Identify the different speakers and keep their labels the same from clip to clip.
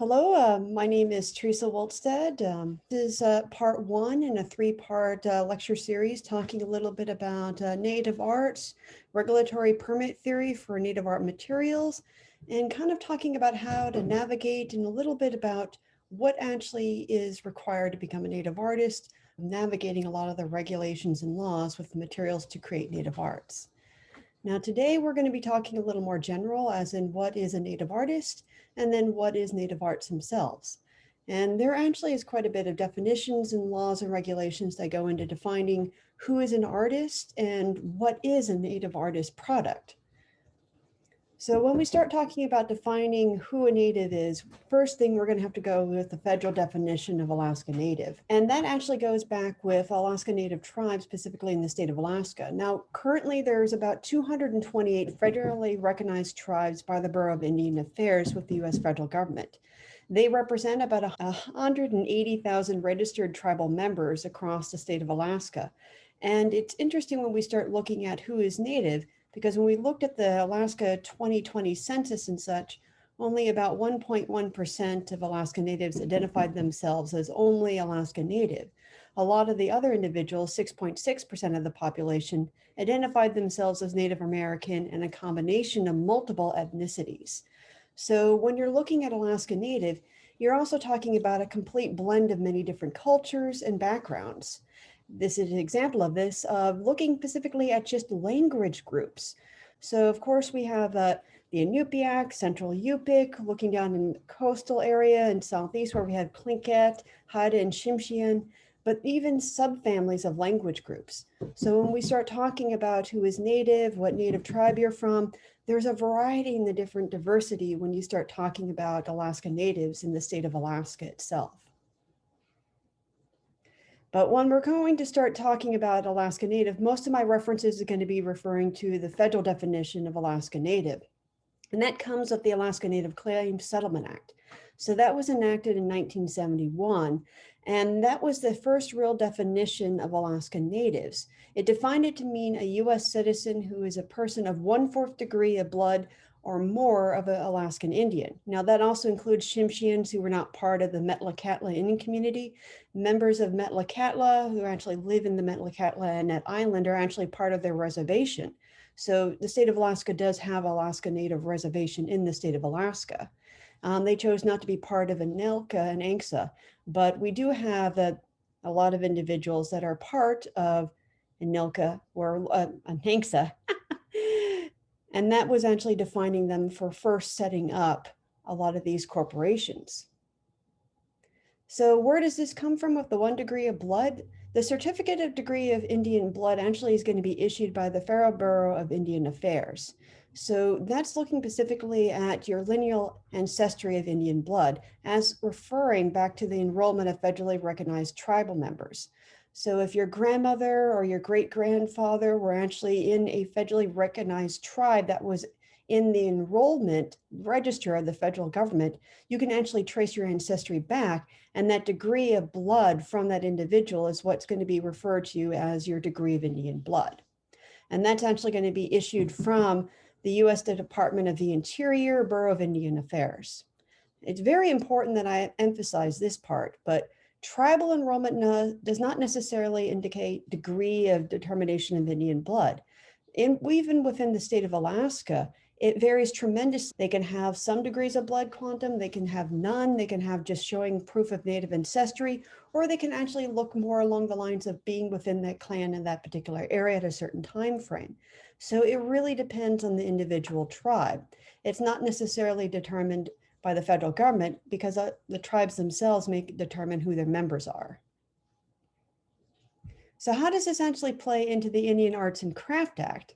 Speaker 1: Hello, my name is Theresa Woldstadt. This is part one in a three-part lecture series talking a little bit about native arts, regulatory permit theory for native art materials, and kind of talking about how to navigate and a little bit about what actually is required to become a native artist, navigating a lot of the regulations and laws with the materials to create native arts. Now, today we're going to be talking a little more general, as in what is a native artist, and then what is native arts themselves. And there actually is quite a bit of definitions and laws and regulations that go into defining who is an artist and what is a native artist product. So when we start talking about defining who a native is, first thing we're going to have to go with the federal definition of Alaska Native. And that actually goes back with Alaska Native tribes, specifically in the state of Alaska. Now, currently there's about 228 federally recognized tribes by the Bureau of Indian Affairs with the U.S. federal government. They represent about 180,000 registered tribal members across the state of Alaska. And it's interesting when we start looking at who is native, because when we looked at the Alaska 2020 census and such, only about 1.1% of Alaska Natives identified themselves as only Alaska Native. A lot of the other individuals, 6.6% of the population, identified themselves as Native American and a combination of multiple ethnicities. So when you're looking at Alaska Native, you're also talking about a complete blend of many different cultures and backgrounds. This is an example of this, looking specifically at just language groups. So of course we have the Inupiaq, Central Yupik, looking down in the coastal area in Southeast where we have Tlingit, Haida, and Tsimshian, but even subfamilies of language groups. So when we start talking about who is native, what native tribe you're from, there's a variety in the different diversity when you start talking about Alaska Natives in the state of Alaska itself. But when we're going to start talking about Alaska Native, most of my references are going to be referring to the federal definition of Alaska Native. And that comes with the Alaska Native Claims Settlement Act. So that was enacted in 1971. And that was the first real definition of Alaska Natives. It defined it to mean a US citizen who is a person of 1/4 degree of blood or more of an Alaskan Indian. Now that also includes Tsimshians who were not part of the Metlakatla Indian community. Members of Metlakatla who actually live in the Metlakatla and that island are actually part of their reservation. So the state of Alaska does have Alaska Native Reservation in the state of Alaska. They chose not to be part of Anilka and ANCSA, but we do have a lot of individuals that are part of Anilka or ANCSA. And that was actually defining them for first setting up a lot of these corporations. So where does this come from with the 1 degree of blood? The certificate of degree of Indian blood actually is going to be issued by the Federal Bureau of Indian Affairs. So that's looking specifically at your lineal ancestry of Indian blood as referring back to the enrollment of federally recognized tribal members. So if your grandmother or your great-grandfather were actually in a federally recognized tribe that was in the enrollment register of the federal government, you can actually trace your ancestry back, and that degree of blood from that individual is what's going to be referred to as your degree of Indian blood. And that's actually going to be issued from the U.S. Department of the Interior, Bureau of Indian Affairs. It's very important that I emphasize this part, but tribal enrollment does not necessarily indicate degree of determination of Indian blood. Even within the state of Alaska, it varies tremendously. They can have some degrees of blood quantum, they can have none, they can have just showing proof of native ancestry, or they can actually look more along the lines of being within that clan in that particular area at a certain time frame. So it really depends on the individual tribe. It's not necessarily determined by the federal government because the tribes themselves may determine who their members are. So how does this actually play into the Indian Arts and Craft Act?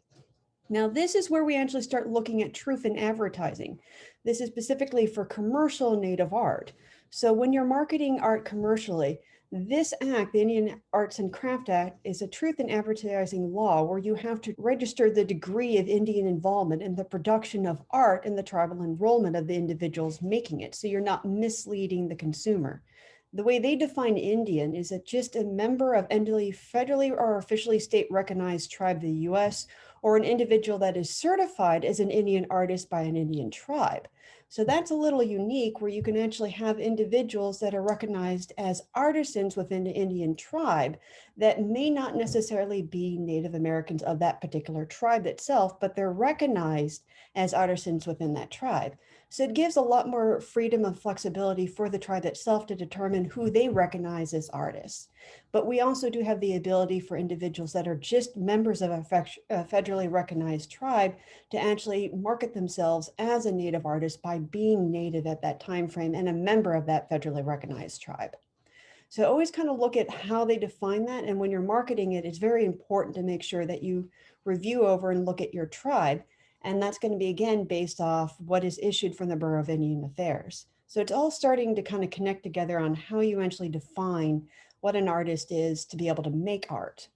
Speaker 1: Now, this is where we actually start looking at truth in advertising. This is specifically for commercial native art. So when you're marketing art commercially, this act, the Indian Arts and Craft Act, is a truth in advertising law where you have to register the degree of Indian involvement in the production of art and the tribal enrollment of the individuals making it. So you're not misleading the consumer. The way they define Indian is that just a member of any federally or officially state recognized tribe of the US, or an individual that is certified as an Indian artist by an Indian tribe. So that's a little unique, where you can actually have individuals that are recognized as artisans within the Indian tribe that may not necessarily be Native Americans of that particular tribe itself, but they're recognized as artisans within that tribe. So it gives a lot more freedom and flexibility for the tribe itself to determine who they recognize as artists. But we also do have the ability for individuals that are just members of a federally recognized tribe to actually market themselves as a Native artist by being Native at that time frame and a member of that federally recognized tribe. So always kind of look at how they define that. And when you're marketing it, it's very important to make sure that you review over and look at your tribe. And that's going to be, again, based off what is issued from the Bureau of Indian Affairs. So it's all starting to kind of connect together on how you actually define what an artist is to be able to make art.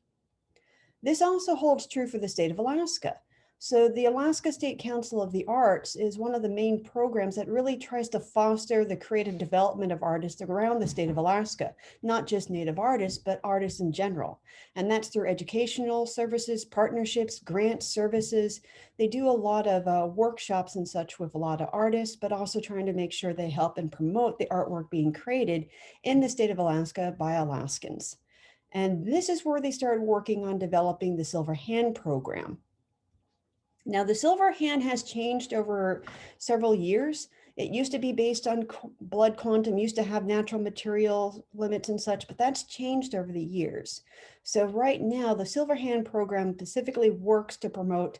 Speaker 1: This also holds true for the state of Alaska. So the Alaska State Council of the Arts is one of the main programs that really tries to foster the creative development of artists around the state of Alaska, not just Native artists, but artists in general. And that's through educational services, partnerships, grant services. They do a lot of workshops and such with a lot of artists, but also trying to make sure they help and promote the artwork being created in the state of Alaska by Alaskans. And this is where they started working on developing the Silver Hand program. Now, the Silver Hand has changed over several years. It used to be based on blood quantum, used to have natural material limits and such, but that's changed over the years. So right now, the Silver Hand program specifically works to promote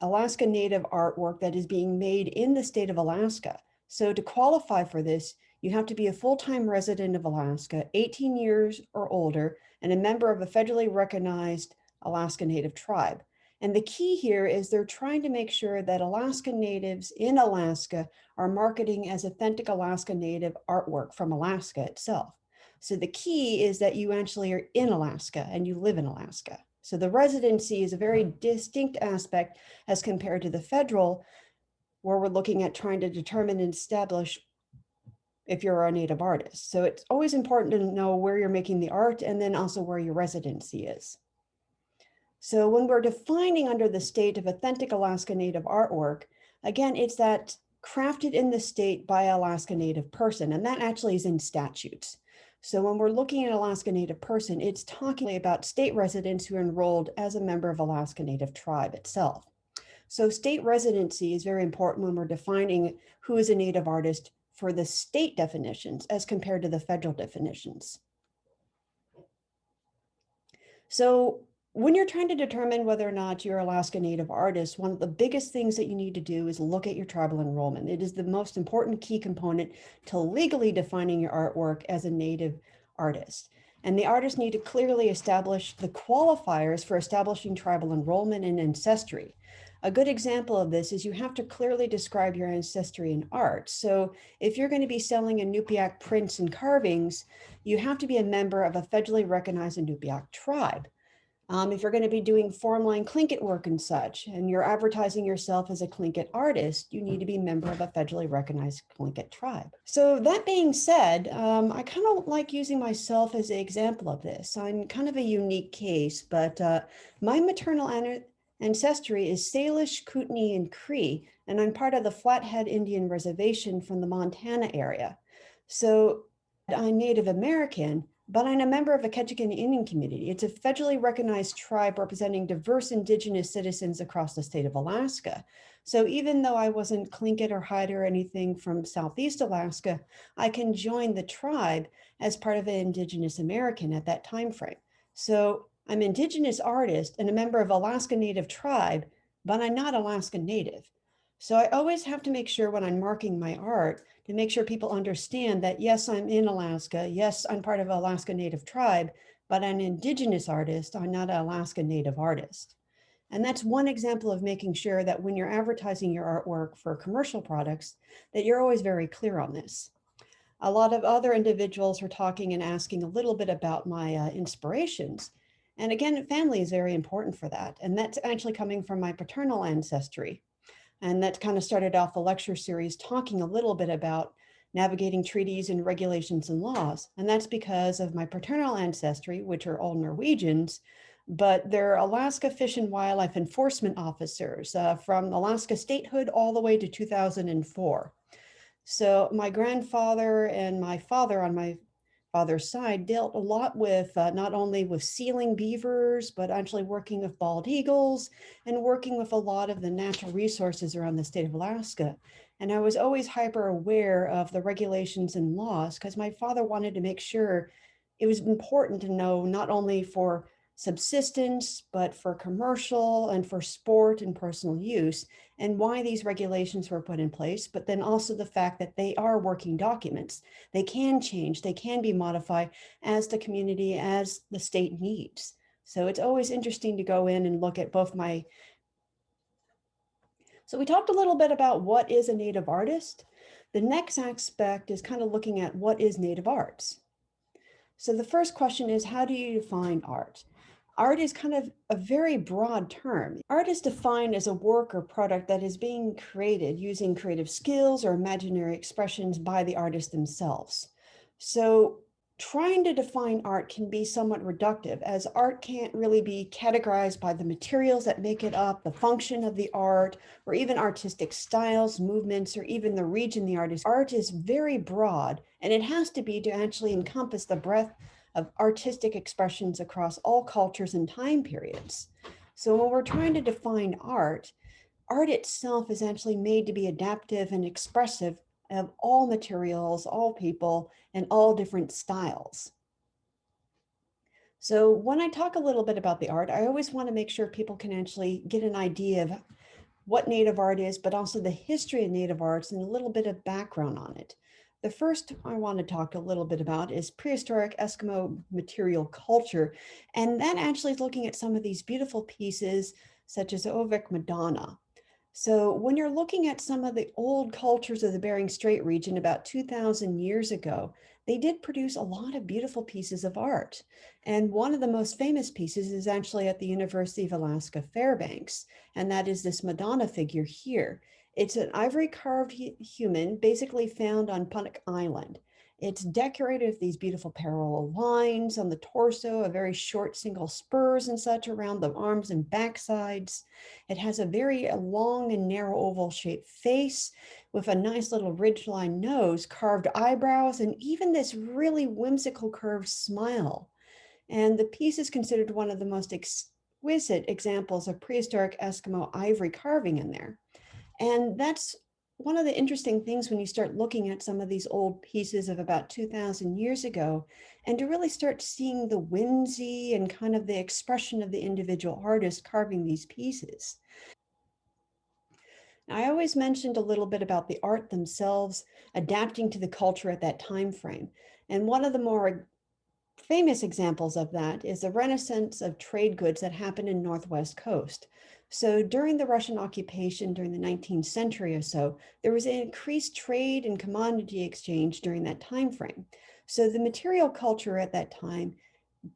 Speaker 1: Alaska Native artwork that is being made in the state of Alaska. So to qualify for this, you have to be a full-time resident of Alaska, 18 years or older, and a member of a federally recognized Alaska Native tribe. And the key here is they're trying to make sure that Alaska Natives in Alaska are marketing as authentic Alaska Native artwork from Alaska itself. So the key is that you actually are in Alaska and you live in Alaska. So the residency is a very distinct aspect as compared to the federal, where we're looking at trying to determine and establish if you're a Native artist. So it's always important to know where you're making the art and then also where your residency is. So when we're defining under the state of authentic Alaska Native artwork, again, it's that crafted in the state by an Alaska Native person, and that actually is in statutes. So when we're looking at Alaska Native person, it's talking about state residents who are enrolled as a member of Alaska Native tribe itself. So state residency is very important when we're defining who is a Native artist for the state definitions as compared to the federal definitions. So when you're trying to determine whether or not you're an Alaska Native artist, one of the biggest things that you need to do is look at your tribal enrollment. It is the most important key component to legally defining your artwork as a Native artist. And the artists need to clearly establish the qualifiers for establishing tribal enrollment and ancestry. A good example of this is you have to clearly describe your ancestry in art. So if you're going to be selling Inupiaq prints and carvings, you have to be a member of a federally recognized Inupiaq tribe. If you're going to be doing formline Tlingit work and such, and you're advertising yourself as a Tlingit artist, you need to be a member of a federally recognized Tlingit tribe. So that being said, I kind of like using myself as an example of this. I'm kind of a unique case, but my maternal ancestry is Salish, Kootenai, and Cree, and I'm part of the Flathead Indian Reservation from the Montana area. So I'm Native American, but I'm a member of a Ketchikan Indian community. It's a federally recognized tribe representing diverse Indigenous citizens across the state of Alaska. So even though I wasn't Tlingit or Haida or anything from Southeast Alaska, I can join the tribe as part of an Indigenous American at that time frame. So I'm an Indigenous artist and a member of Alaska Native tribe, but I'm not Alaska Native. So I always have to make sure when I'm marking my art to make sure people understand that, yes, I'm in Alaska. Yes, I'm part of an Alaska Native tribe, but I'm an Indigenous artist. I'm not an Alaska Native artist. And that's one example of making sure that when you're advertising your artwork for commercial products, that you're always very clear on this. A lot of other individuals are talking and asking a little bit about my inspirations. And again, family is very important for that. And that's actually coming from my paternal ancestry. And that kind of started off the lecture series talking a little bit about navigating treaties and regulations and laws. And that's because of my paternal ancestry, which are all Norwegians, but they're Alaska Fish and Wildlife Enforcement officers from Alaska statehood all the way to 2004. So my grandfather and my father on my father's side dealt a lot with not only with sealing beavers, but actually working with bald eagles and working with a lot of the natural resources around the state of Alaska. And I was always hyper aware of the regulations and laws because my father wanted to make sure it was important to know not only for subsistence, but for commercial and for sport and personal use, and why these regulations were put in place, but then also the fact that they are working documents. They can change, they can be modified as the community, as the state needs. So it's always interesting to go in and look at both my. So we talked a little bit about what is a native artist. The next aspect is kind of looking at what is native arts. So the first question is, how do you define art? Art is kind of a very broad term. Art is defined as a work or product that is being created using creative skills or imaginary expressions by the artist themselves. So trying to define art can be somewhat reductive, as art can't really be categorized by the materials that make it up, the function of the art, or even artistic styles, movements, or even the region the art is. Art is very broad, and it has to be to actually encompass the breadth of artistic expressions across all cultures and time periods. So when we're trying to define art, art itself is actually made to be adaptive and expressive of all materials, all people, and all different styles. So when I talk a little bit about the art, I always want to make sure people can actually get an idea of what native art is, but also the history of native arts and a little bit of background on it. The first I want to talk a little bit about is prehistoric Eskimo material culture. And that actually is looking at some of these beautiful pieces, such as Ovik Madonna. So when you're looking at some of the old cultures of the Bering Strait region about 2,000 years ago, they did produce a lot of beautiful pieces of art. And one of the most famous pieces is actually at the University of Alaska Fairbanks, and that is this Madonna figure here. It's an ivory carved human basically found on Punic Island. It's decorated with these beautiful parallel lines on the torso, a very short single spurs and such around the arms and backsides. It has a very long and narrow oval shaped face with a nice little ridgeline nose, carved eyebrows, and even this really whimsical curved smile. And the piece is considered one of the most exquisite examples of prehistoric Eskimo ivory carving in there. And that's one of the interesting things when you start looking at some of these old pieces of about 2,000 years ago, and to really start seeing the whimsy and kind of the expression of the individual artist carving these pieces. I always mentioned a little bit about the art themselves adapting to the culture at that time frame. And one of the more famous examples of that is the renaissance of trade goods that happened in Northwest Coast. So during the Russian occupation during the 19th century or so, there was an increased trade and commodity exchange during that time frame. So the material culture at that time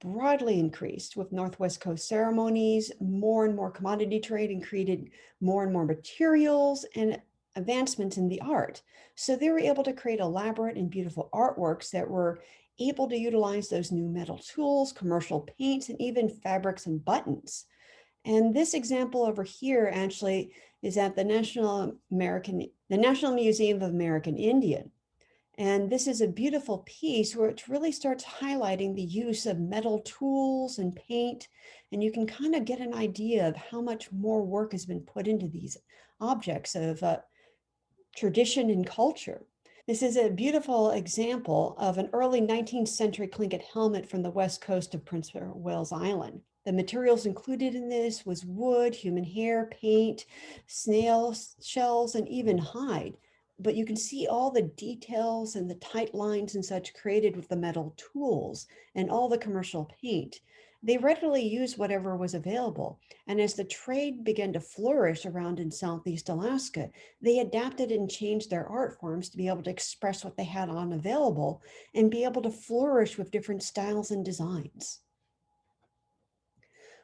Speaker 1: broadly increased with Northwest Coast ceremonies, more and more commodity trade, and created more and more materials and advancements in the art. So they were able to create elaborate and beautiful artworks that were able to utilize those new metal tools, commercial paints, and even fabrics and buttons. And this example over here actually is at the National Museum of American Indian. And this is a beautiful piece where it really starts highlighting the use of metal tools and paint. And you can kind of get an idea of how much more work has been put into these objects of tradition and culture. This is a beautiful example of an early 19th century Tlingit helmet from the west coast of Prince of Wales Island. The materials included in this was wood, human hair, paint, snail shells, and even hide. But you can see all the details and the tight lines and such created with the metal tools and all the commercial paint. They readily used whatever was available. And as the trade began to flourish around in Southeast Alaska, they adapted and changed their art forms to be able to express what they had on available and be able to flourish with different styles and designs.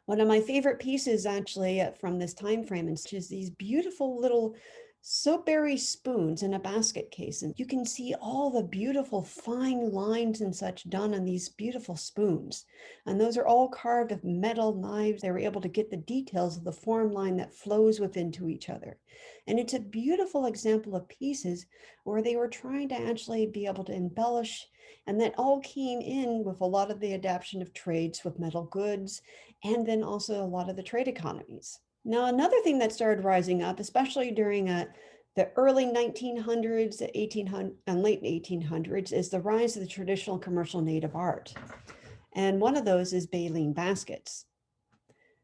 Speaker 1: One of my favorite pieces actually from this time frame is these beautiful little soapberry spoons in a basket case. And you can see all the beautiful fine lines and such done on these beautiful spoons. And those are all carved of metal knives. They were able to get the details of the form line that flows within to each other. And it's a beautiful example of pieces where they were trying to actually be able to embellish. And that all came in with a lot of the adaptation of trades with metal goods, and then also a lot of the trade economies. Now, another thing that started rising up, especially during the early 1900s, 1800, and late 1800s, is the rise of the traditional commercial native art. And one of those is baleen baskets.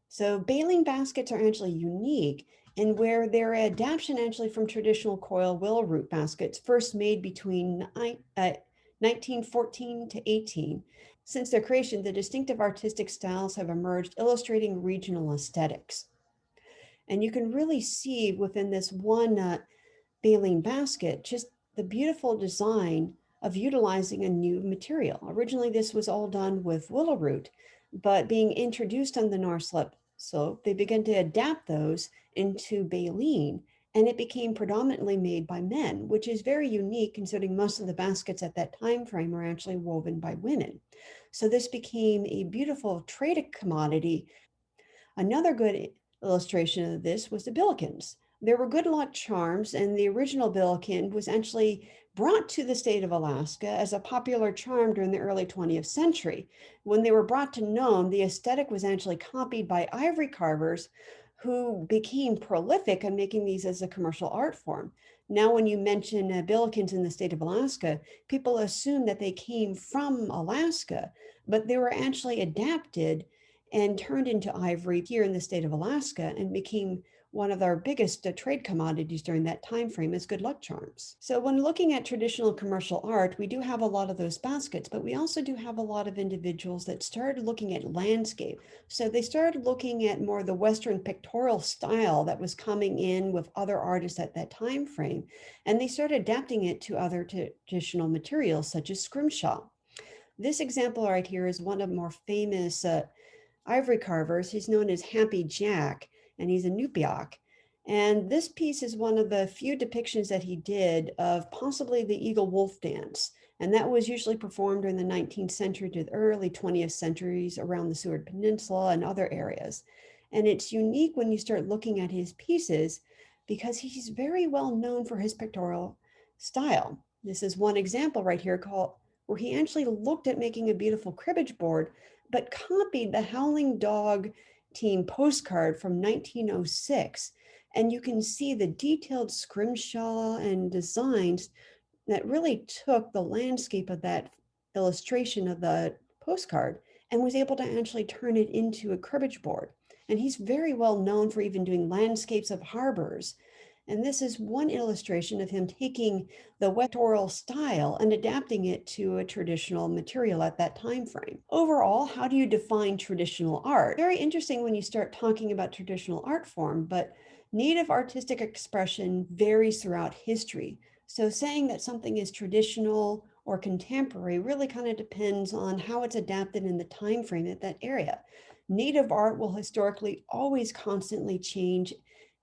Speaker 1: So baleen baskets are actually unique in where their adaptation actually from traditional coil willow root baskets first made between 1914 to 18. Since their creation, the distinctive artistic styles have emerged illustrating regional aesthetics. And you can really see within this one baleen basket just the beautiful design of utilizing a new material. Originally, this was all done with willow root, but being introduced on the North Slope, they began to adapt those into baleen, and it became predominantly made by men, which is very unique considering most of the baskets at that time frame were actually woven by women. So this became a beautiful traded commodity. Another good illustration of this was the Billikens. There were good luck charms, and the original Billiken was actually brought to the state of Alaska as a popular charm during the early 20th century. When they were brought to Nome, the aesthetic was actually copied by ivory carvers who became prolific in making these as a commercial art form. Now, when you mention Billikens in the state of Alaska, people assume that they came from Alaska, but they were actually adapted and turned into ivory here in the state of Alaska and became one of our biggest trade commodities during that time frame as good luck charms. So when looking at traditional commercial art, we do have a lot of those baskets, but we also do have a lot of individuals that started looking at landscape. So they started looking at more the Western pictorial style that was coming in with other artists at that time frame, and they started adapting it to other traditional materials such as scrimshaw. This example right here is one of the more famous ivory carvers. He's known as Happy Jack, and he's a Nupiaq. And this piece is one of the few depictions that he did of possibly the eagle wolf dance. And that was usually performed during the 19th century to the early 20th centuries around the Seward Peninsula and other areas. And it's unique when you start looking at his pieces because he's very well known for his pictorial style. This is one example right here called where he actually looked at making a beautiful cribbage board but copied the Howling Dog Team postcard from 1906. And you can see the detailed scrimshaw and designs that really took the landscape of that illustration of the postcard and was able to actually turn it into a cribbage board. And he's very well known for even doing landscapes of harbors. And this is one illustration of him taking the vectorial style and adapting it to a traditional material at that time frame. Overall, how do you define traditional art? Very interesting when you start talking about traditional art form, but native artistic expression varies throughout history. So saying that something is traditional or contemporary really kind of depends on how it's adapted in the time frame at that area. Native art will historically always constantly change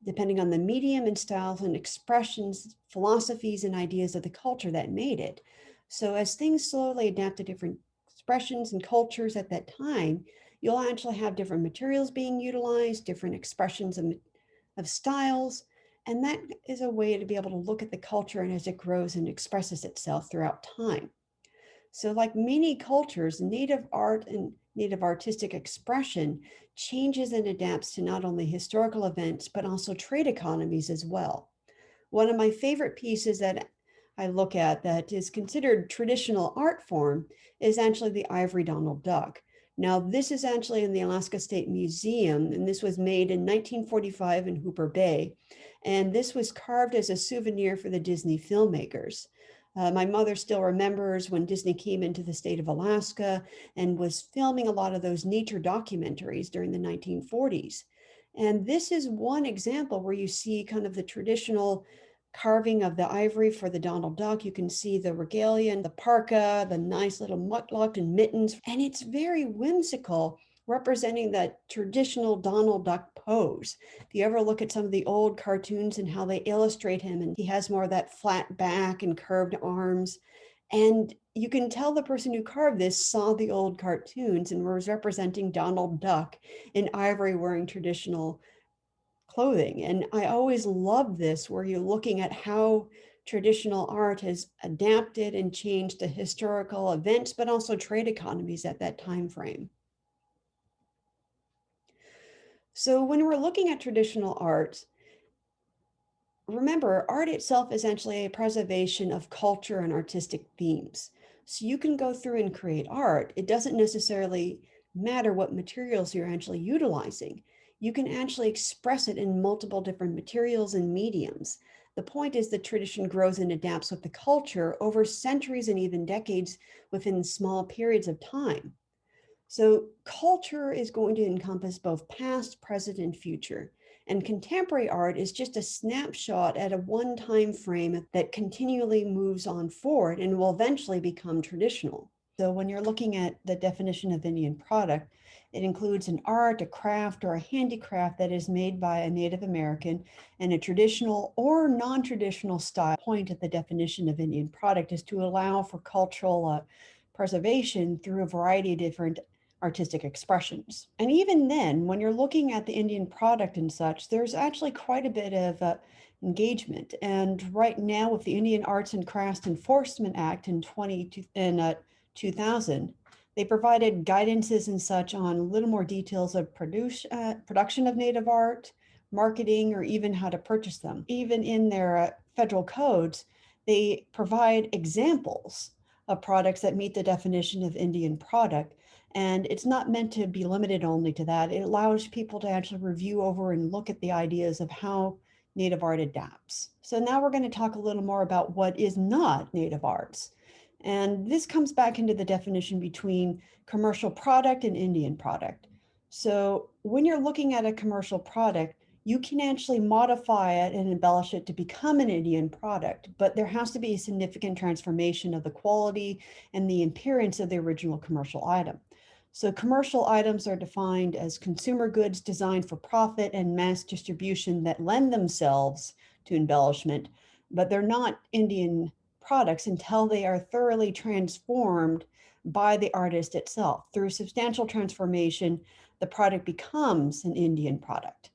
Speaker 1: depending on the medium and styles and expressions, philosophies, and ideas of the culture that made it. So as things slowly adapt to different expressions and cultures at that time, you'll actually have different materials being utilized, different expressions of styles, and that is a way to be able to look at the culture and as it grows and expresses itself throughout time. So like many cultures, native art and native artistic expression changes and adapts to not only historical events, but also trade economies as well. One of my favorite pieces that I look at that is considered traditional art form is actually the ivory Donald Duck. Now, this is actually in the Alaska State Museum, and this was made in 1945 in Hooper Bay. And this was carved as a souvenir for the Disney filmmakers. My mother still remembers when Disney came into the state of Alaska and was filming a lot of those nature documentaries during the 1940s. And this is one example where you see kind of the traditional carving of the ivory for the Donald Duck. You can see the regalia and the parka, the nice little mutluk and mittens. And it's very whimsical representing that traditional Donald Duck pose. If you ever look at some of the old cartoons and how they illustrate him, and he has more of that flat back and curved arms. And you can tell the person who carved this saw the old cartoons and was representing Donald Duck in ivory wearing traditional clothing. And I always love this, where you're looking at how traditional art has adapted and changed to historical events, but also trade economies at that time frame. So when we're looking at traditional art, remember, art itself is essentially a preservation of culture and artistic themes. So you can go through and create art. It doesn't necessarily matter what materials you're actually utilizing. You can actually express it in multiple different materials and mediums. The point is the tradition grows and adapts with the culture over centuries and even decades within small periods of time. So culture is going to encompass both past, present, and future. And contemporary art is just a snapshot at a one-time frame that continually moves on forward and will eventually become traditional. So when you're looking at the definition of Indian product, it includes an art, a craft, or a handicraft that is made by a Native American in a traditional or non-traditional style. The point of the definition of Indian product is to allow for cultural preservation through a variety of different artistic expressions. And even then, when you're looking at the Indian product and such, there's actually quite a bit of engagement. And right now, with the Indian Arts and Crafts Enforcement Act in 2000, they provided guidances and such on a little more details of production of native art, marketing, or even how to purchase them. Even in their federal codes, they provide examples of products that meet the definition of Indian product. And it's not meant to be limited only to that. It allows people to actually review over and look at the ideas of how native art adapts. So now we're going to talk a little more about what is not native arts. And this comes back into the definition between commercial product and Indian product. So when you're looking at a commercial product, you can actually modify it and embellish it to become an Indian product, but there has to be a significant transformation of the quality and the appearance of the original commercial item. So commercial items are defined as consumer goods designed for profit and mass distribution that lend themselves to embellishment, but they're not Indian products until they are thoroughly transformed by the artist itself. Through substantial transformation, the product becomes an Indian product.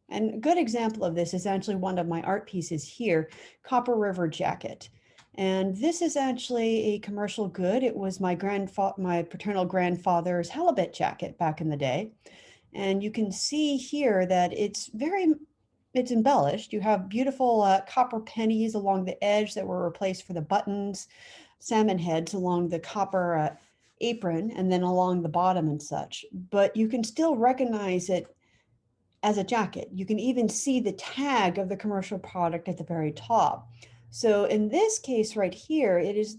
Speaker 1: And a good example of this is actually one of my art pieces here, Copper River Jacket. And this is actually a commercial good. It was my paternal grandfather's halibut jacket back in the day. And you can see here that it's embellished. You have beautiful copper pennies along the edge that were replaced for the buttons, salmon heads along the copper apron, and then along the bottom and such. But you can still recognize it as a jacket. You can even see the tag of the commercial product at the very top. So in this case right here, it is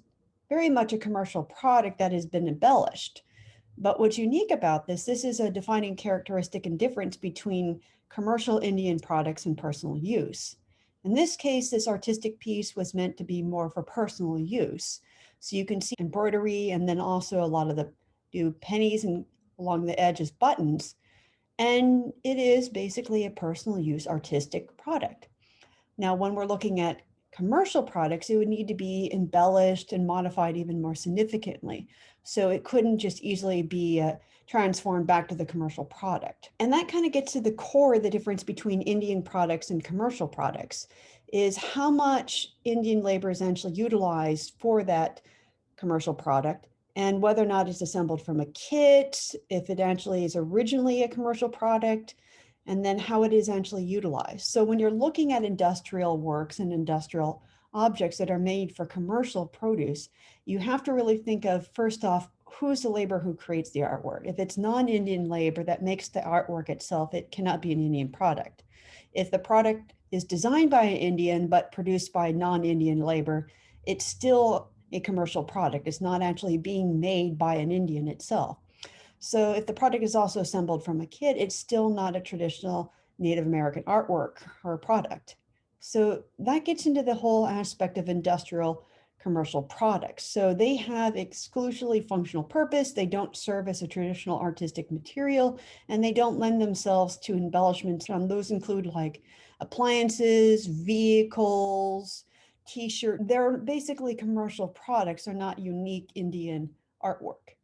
Speaker 1: very much a commercial product that has been embellished. But what's unique about this is a defining characteristic and difference between commercial Indian products and personal use. In this case, this artistic piece was meant to be more for personal use. So you can see embroidery and then also a lot of the pennies and along the edge as buttons. And it is basically a personal use artistic product. Now, when we're looking at commercial products, it would need to be embellished and modified even more significantly. So it couldn't just easily be transformed back to the commercial product. And that kind of gets to the core of the difference between Indian products and commercial products, is how much Indian labor is actually utilized for that commercial product, and whether or not it's assembled from a kit, if it actually is originally a commercial product, and then how it is actually utilized. So when you're looking at industrial works and industrial objects that are made for commercial produce, you have to really think of, first off, who's the labor who creates the artwork? If it's non-Indian labor that makes the artwork itself, it cannot be an Indian product. If the product is designed by an Indian but produced by non-Indian labor, it's still a commercial product. It's not actually being made by an Indian itself. So if the product is also assembled from a kit, it's still not a traditional Native American artwork or product. So that gets into the whole aspect of industrial commercial products. So they have exclusively functional purpose. They don't serve as a traditional artistic material, and they don't lend themselves to embellishments. Those include like appliances, vehicles, t-shirt. They're basically commercial products, are not unique Indian artwork.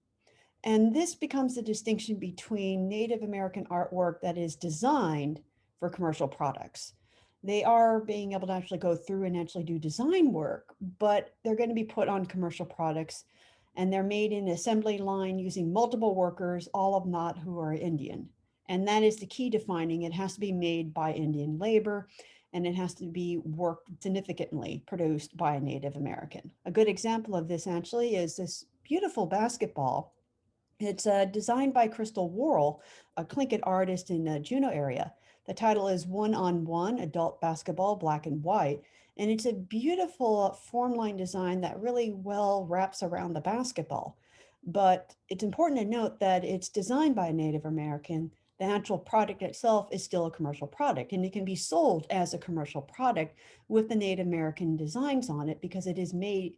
Speaker 1: And this becomes the distinction between Native American artwork that is designed for commercial products. They are being able to actually go through and actually do design work, but they're going to be put on commercial products, and they're made in an assembly line using multiple workers, all of not who are Indian. And that is the key defining. It has to be made by Indian labor, and it has to be worked significantly produced by a Native American. A good example of this actually is this beautiful basketball. It's designed by Crystal Worrell, a Tlingit artist in the Juneau area. The title is One-on-One Adult Basketball, Black and White. And it's a beautiful form line design that really well wraps around the basketball. But it's important to note that it's designed by a Native American. The actual product itself is still a commercial product, and it can be sold as a commercial product with the Native American designs on it because it is made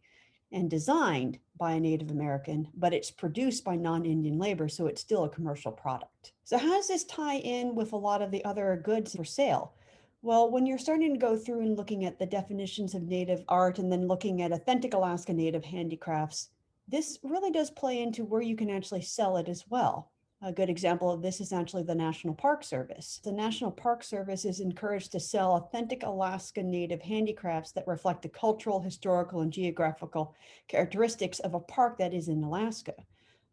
Speaker 1: and designed by a Native American, but it's produced by non-Indian labor, so it's still a commercial product. So how does this tie in with a lot of the other goods for sale? Well, when you're starting to go through and looking at the definitions of Native art and then looking at authentic Alaska Native handicrafts, this really does play into where you can actually sell it as well. A good example of this is actually the National Park Service. The National Park Service is encouraged to sell authentic Alaska Native handicrafts that reflect the cultural, historical, and geographical characteristics of a park that is in Alaska.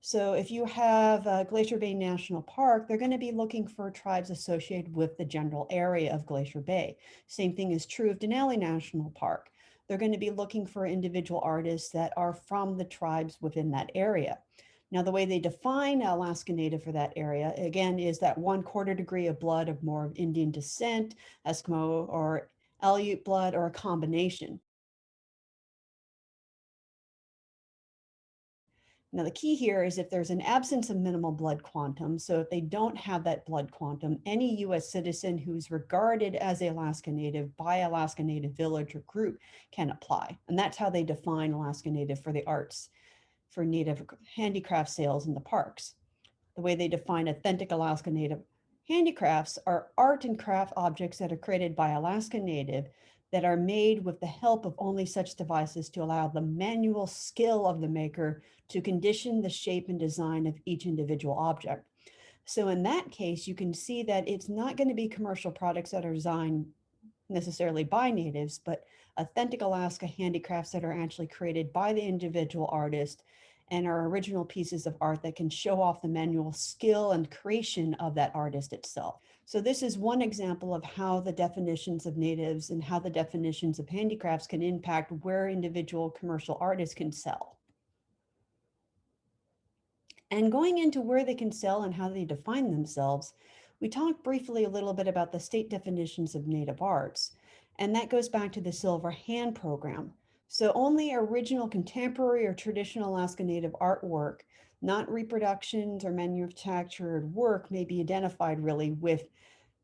Speaker 1: So if you have Glacier Bay National Park, they're going to be looking for tribes associated with the general area of Glacier Bay. Same thing is true of Denali National Park. They're going to be looking for individual artists that are from the tribes within that area. Now, the way they define Alaska Native for that area, again, is that 1/4 degree of blood of more of Indian descent, Eskimo or Aleut blood, or a combination. Now, the key here is if there's an absence of minimal blood quantum, so if they don't have that blood quantum, any US citizen who's regarded as a Alaska Native by Alaska Native village or group can apply. And that's how they define Alaska Native for the arts, for Native handicraft sales in the parks. The way they define authentic Alaska Native handicrafts are art and craft objects that are created by Alaska Native that are made with the help of only such devices to allow the manual skill of the maker to condition the shape and design of each individual object. So in that case, you can see that it's not going to be commercial products that are designed necessarily by natives, but authentic Alaska handicrafts that are actually created by the individual artist and are original pieces of art that can show off the manual skill and creation of that artist itself. So this is one example of how the definitions of natives and how the definitions of handicrafts can impact where individual commercial artists can sell. And going into where they can sell and how they define themselves, we talked briefly a little bit about the state definitions of Native arts, and that goes back to the Silver Hand program. So only original contemporary or traditional Alaska Native artwork, not reproductions or manufactured work, may be identified really with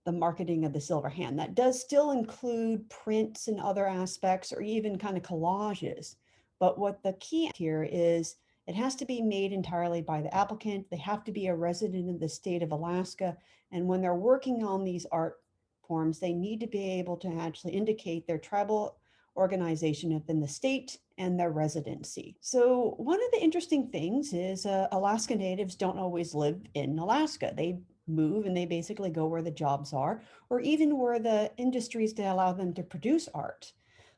Speaker 1: the marketing of the Silver Hand. That does still include prints and other aspects or even kind of collages. But what the key here is it has to be made entirely by the applicant. They have to be a resident of the state of Alaska. And when they're working on these art forms, they need to be able to actually indicate their tribal organization within the state and their residency. So one of the interesting things is Alaska Natives don't always live in Alaska. They move and they basically go where the jobs are, or even where the industries that allow them to produce art.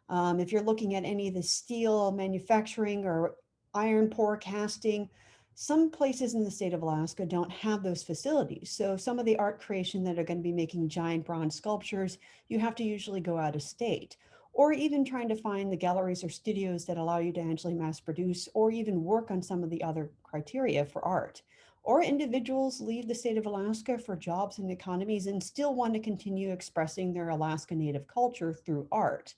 Speaker 1: If you're looking at any of the steel manufacturing or iron pour casting, some places in the state of Alaska don't have those facilities. So some of the art creation that are going to be making giant bronze sculptures, you have to usually go out of state, or even trying to find the galleries or studios that allow you to actually mass produce or even work on some of the other criteria for art. Or individuals leave the state of Alaska for jobs and economies and still want to continue expressing their Alaska Native culture through art.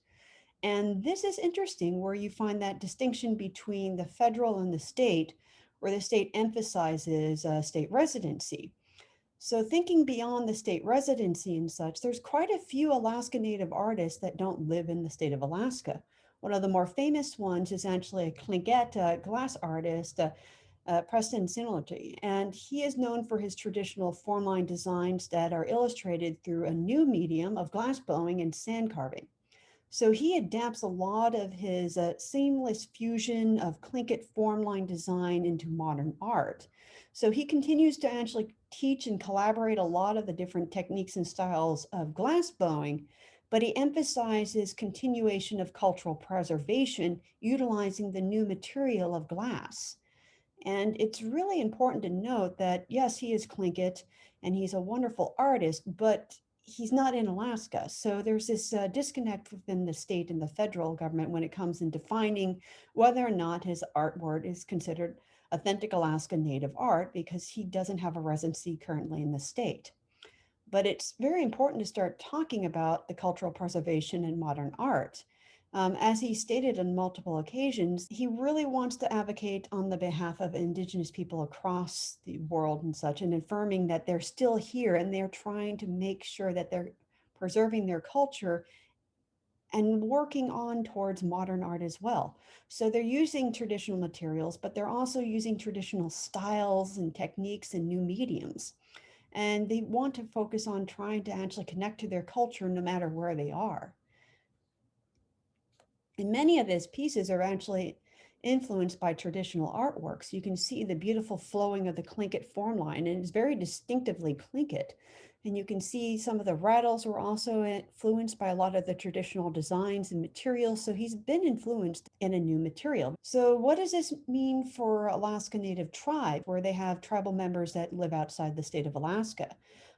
Speaker 1: And this is interesting where you find that distinction between the federal and the state, where the state emphasizes state residency. So thinking beyond the state residency and such, there's quite a few Alaska Native artists that don't live in the state of Alaska. One of the more famous ones is actually a Tlingit glass artist, Preston Sinolty, and he is known for his traditional formline designs that are illustrated through a new medium of glass blowing and sand carving. So he adapts a lot of his seamless fusion of Tlingit formline design into modern art. So he continues to actually teach and collaborate a lot of the different techniques and styles of glass blowing, but he emphasizes continuation of cultural preservation utilizing the new material of glass. And it's really important to note that, yes, he is Tlingit and he's a wonderful artist, but he's not in Alaska. So there's this disconnect within the state and the federal government when it comes in defining whether or not his artwork is considered authentic Alaska Native art because he doesn't have a residency currently in the state. But it's very important to start talking about the cultural preservation in modern art. As he stated on multiple occasions, he really wants to advocate on the behalf of Indigenous people across the world and such, and affirming that they're still here and they're trying to make sure that they're preserving their culture and working on towards modern art as well. So they're using traditional materials, but they're also using traditional styles and techniques and new mediums. And they want to focus on trying to actually connect to their culture no matter where they are. And many of his pieces are actually influenced by traditional artworks. You can see the beautiful flowing of the Tlingit form line, and it's very distinctively Tlingit. And you can see some of the rattles were also influenced by a lot of the traditional designs and materials. So he's been influenced in a new material. So what does this mean for Alaska Native tribe, where they have tribal members that live outside the state of Alaska?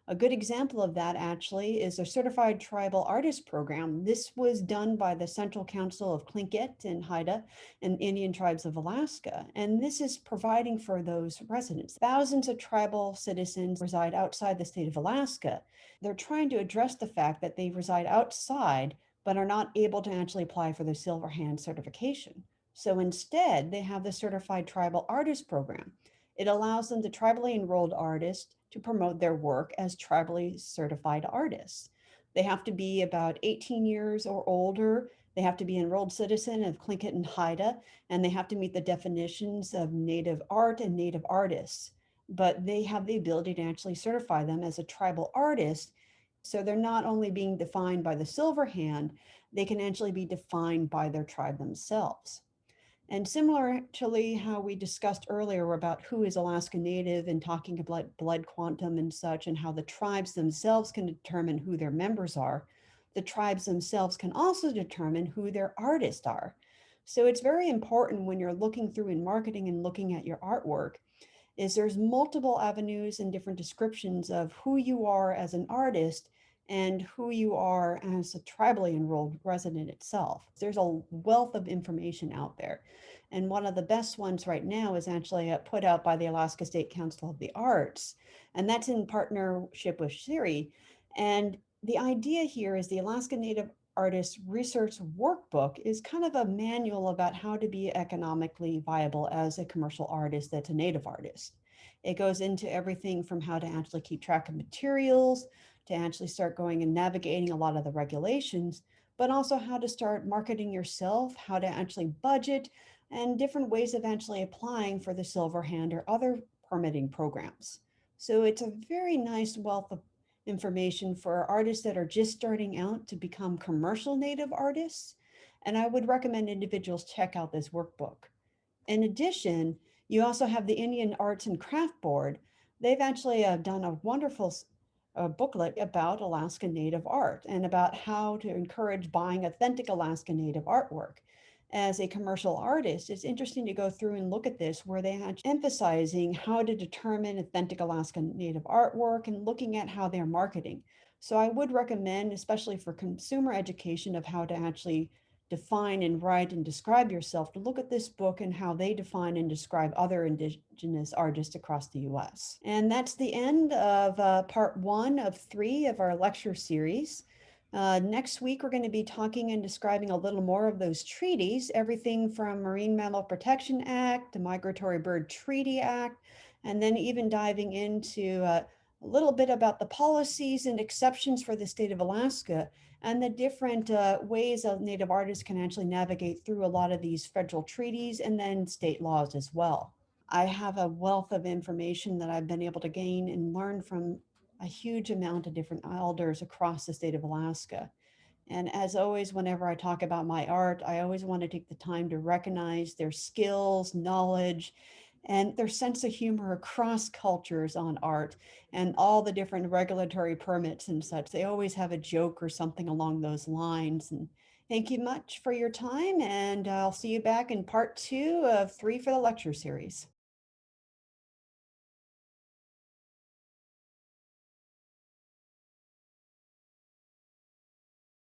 Speaker 1: A good example of that actually is a certified tribal artist program. This was done by the Central Council of Tlingit and Haida and Indian tribes of Alaska. And this is providing for those residents. Thousands of tribal citizens reside outside the state of Alaska. They're trying to address the fact that they reside outside but are not able to actually apply for the Silver Hand certification. So instead, they have the Certified Tribal Artist Program. It allows them, the tribally enrolled artists, to promote their work as tribally certified artists. They have to be about 18 years or older. They have to be an enrolled citizen of Tlingit and Haida, and they have to meet the definitions of Native art and Native artists. But they have the ability to actually certify them as a tribal artist. So they're not only being defined by the Silver Hand, they can actually be defined by their tribe themselves. And similarly, how we discussed earlier about who is Alaska Native and talking about blood quantum and such, and how the tribes themselves can determine who their members are, the tribes themselves can also determine who their artists are. So it's very important when you're looking through in marketing and looking at your artwork, is there's multiple avenues and different descriptions of who you are as an artist and who you are as a tribally enrolled resident itself. There's a wealth of information out there. And one of the best ones right now is actually put out by the Alaska State Council of the Arts, and that's in partnership with Siri. And the idea here is the Alaska Native Artist Research Workbook is kind of a manual about how to be economically viable as a commercial artist that's a Native artist. It goes into everything from how to actually keep track of materials, to actually start going and navigating a lot of the regulations, but also how to start marketing yourself, how to actually budget, and different ways of actually applying for the Silver Hand or other permitting programs. So it's a very nice wealth of information for artists that are just starting out to become commercial Native artists. And I would recommend individuals check out this workbook. In addition, you also have the Indian Arts and Craft Board. They've actually done a wonderful booklet about Alaska Native art and about how to encourage buying authentic Alaska Native artwork. As a commercial artist, it's interesting to go through and look at this, where they are emphasizing how to determine authentic Alaska Native artwork and looking at how they're marketing. So I would recommend, especially for consumer education of how to actually define and write and describe yourself, to look at this book and how they define and describe other Indigenous artists across the US. And that's the end of part 1 of 3 of our lecture series. Next week, we're going to be talking and describing a little more of those treaties, everything from Marine Mammal Protection Act, the Migratory Bird Treaty Act, and then even diving into a little bit about the policies and exceptions for the state of Alaska and the different ways that Native artists can actually navigate through a lot of these federal treaties and then state laws as well. I have a wealth of information that I've been able to gain and learn from a huge amount of different elders across the state of Alaska. And as always, whenever I talk about my art, I always want to take the time to recognize their skills, knowledge, and their sense of humor across cultures on art and all the different regulatory permits and such. They always have a joke or something along those lines. And thank you much for your time. And I'll see you back in part 2 of 3 for the lecture series.